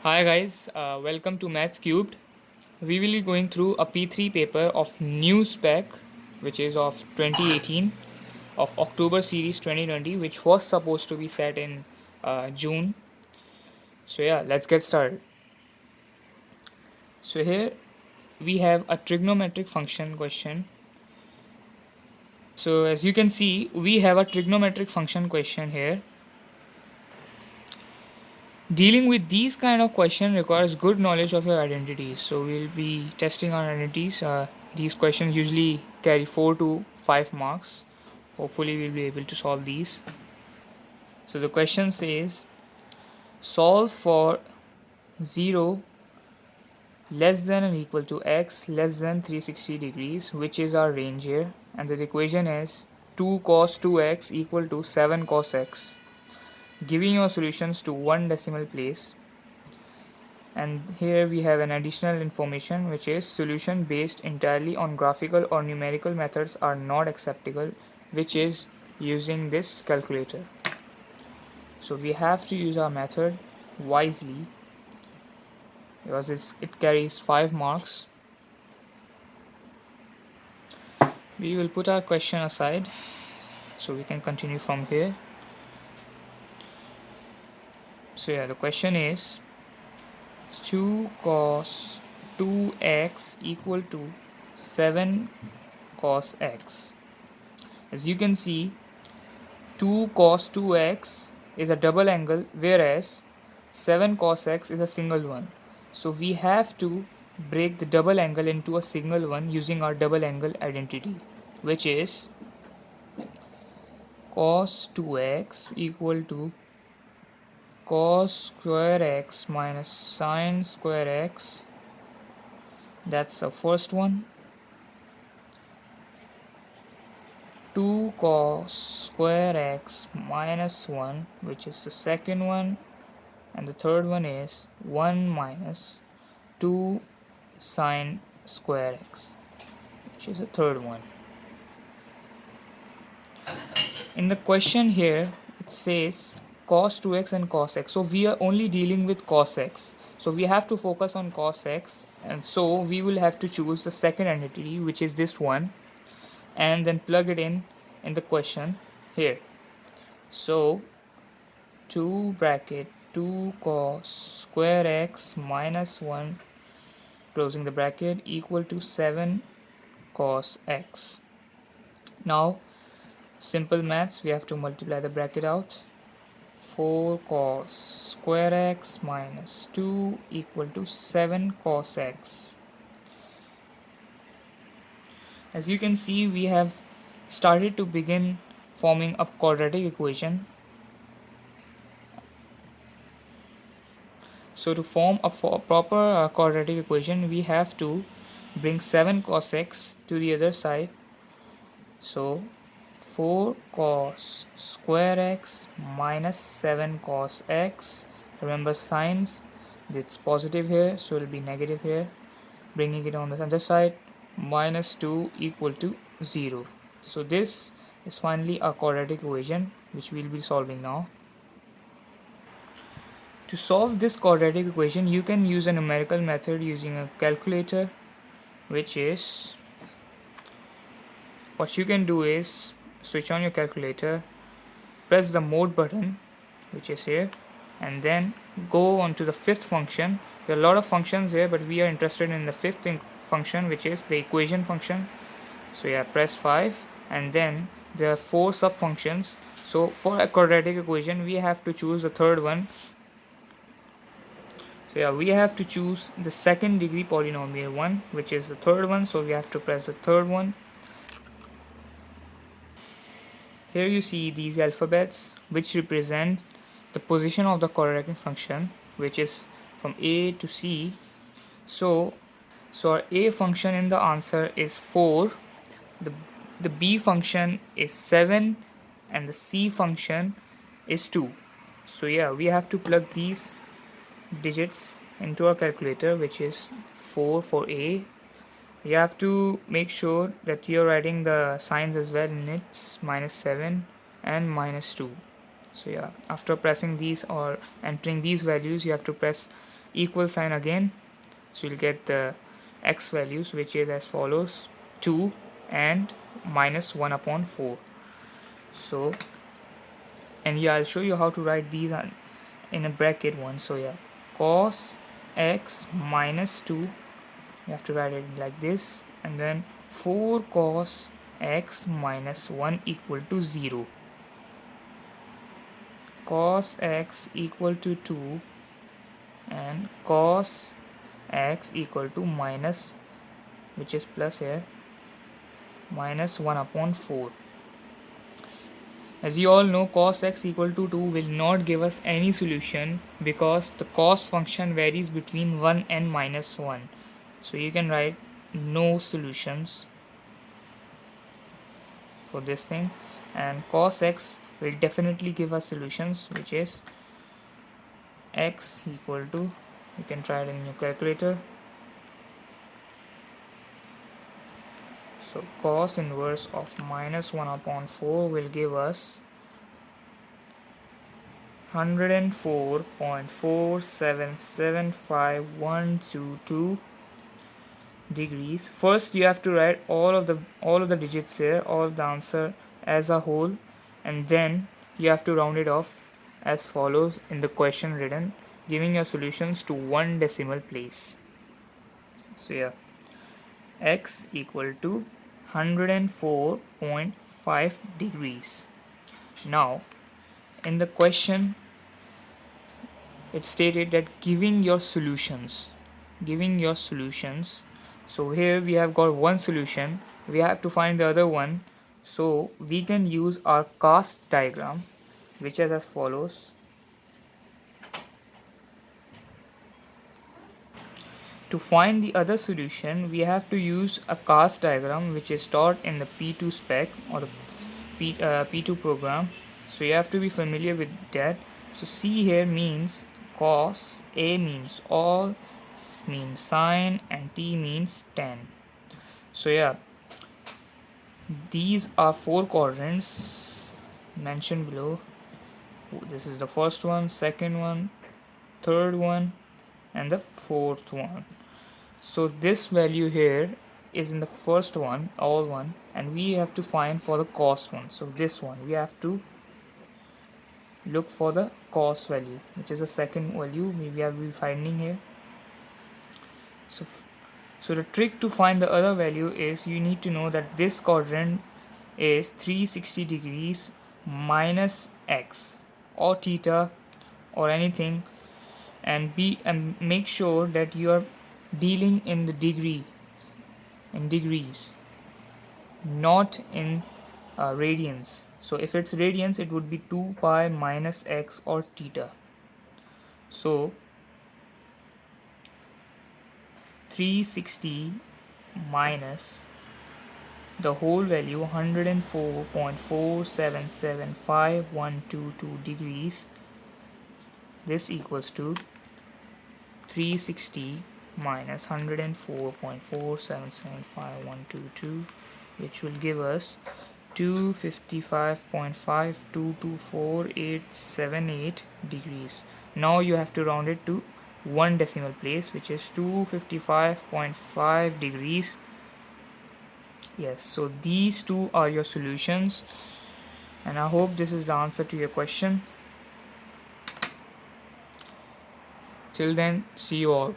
Hi guys, welcome to Maths Cubed. We will be going through a P3 paper of new spec, which is of 2018, of October series 2020, which was supposed to be set in June. So yeah, let's get started. So here we have a trigonometric function question. So as you can see, we have a trigonometric function question here. Dealing with these kind of question requires good knowledge of your identities. So we'll be testing our identities. These questions usually carry 4 to 5 marks. Hopefully we'll be able to solve these. So the question says solve for 0 less than or equal to x less than 360 degrees, which is our range here, and the equation is 2 cos 2x equal to 7 cos x. Giving your solutions to one decimal place. And here we have an additional information, which is solution based entirely on graphical or numerical methods are not acceptable, which is using this calculator. So we have to use our method wisely because it carries 5 marks. We will put our question aside so we can continue from here. So yeah, the question is 2 cos 2x equal to 7 cos x. As you can see, 2 cos 2x is a double angle, whereas 7 cos x is a single one. So we have to break the double angle into a single one using our double angle identity, which is cos 2x equal to cos square x minus sine square x. That's the first one. 2 cos square x minus 1, which is the second one, and the third one is 1 minus 2 sine square x, which is the third one. In the question here it says cos 2x and cos x, so we are only dealing with cos x, so we have to focus on cos x, and so we will have to choose the second entity, which is this one, and then plug it in the question here. So 2 bracket 2 cos square x minus 1 closing the bracket equal to 7 cos x. Now simple maths, we have to multiply the bracket out. 4 cos square x minus 2 equal to 7 cos x. As you can see, we have started to begin forming a quadratic equation. So to form a proper quadratic equation, we have to bring 7 cos x to the other side. So 4 cos square x minus 7 cos x. Remember signs, it's positive here, so it will be negative here. Bringing it on the other side, minus 2 equal to 0. So this is finally a quadratic equation which we will be solving now. To solve this quadratic equation, you can use a numerical method using a calculator, which is what you can do is switch on your calculator, press the mode button, which is here, and then go on to the fifth function. There are a lot of functions here, but we are interested in the fifth function, which is the equation function. So yeah, press 5, and then there are 4 sub functions. So for a quadratic equation, we have to choose the third one. So yeah, we have to choose the second degree polynomial one, which is the third one. So we have to press the third one. Here you see these alphabets, which represent the position of the quadratic function, which is from A to C. So our A function in the answer is 4, the B function is 7, and the C function is 2. So yeah, we have to plug these digits into our calculator, which is 4 for A. You have to make sure that you're writing the signs as well in it, minus 7 and minus 2. So yeah, after pressing these or entering these values, you have to press equal sign again, so you'll get the x values, which is as follows: 2 and minus 1 upon 4. So, and yeah, I'll show you how to write these in a bracket one. So yeah, cos x minus 2, you have to write it like this, and then 4 cos x minus 1 equal to 0. Cos x equal to 2 and cos x equal to minus, which is plus here, minus 1 upon 4. As you all know, cos x equal to 2 will not give us any solution because the cos function varies between 1 and minus 1. So you can write no solutions for this thing, and cos x will definitely give us solutions, which is x equal to, you can try it in your calculator. So cos inverse of minus 1 upon 4 will give us 104.477512 degrees. First you have to write all of the digits here, all of the answer as a whole, and then you have to round it off as follows in the question written, giving your solutions to one decimal place. So yeah, x equal to 104.5 degrees. Now in the question it stated that giving your solutions. So here we have got one solution, we have to find the other one. So we can use our cast diagram, which is as follows. To find the other solution, we have to use a cast diagram, which is taught in the P2 spec or the P2 program. So you have to be familiar with that. So C here means cos, A means all, S means sine, and T means tan. So yeah, these are 4 quadrants mentioned below. This is the first one, second one, third one, and the fourth one. So this value here is in the first one, all one, and we have to find for the cos one. So this one we have to look for the cos value, which is the second value we have been finding here. So the trick to find the other value is you need to know that this quadrant is 360 degrees minus x or theta or anything, and make sure that you are dealing in the degrees, not in radians. So if it's radians, it would be 2 pi minus x or theta. So 360 minus the whole value 104.477512 degrees, this equals to 360 minus 104.477512, which will give us 255.52248878 degrees. Now you have to round it to one decimal place, which is 255.5 degrees. Yes, so these two are your solutions, and I hope this is the answer to your question. Till then, see you all.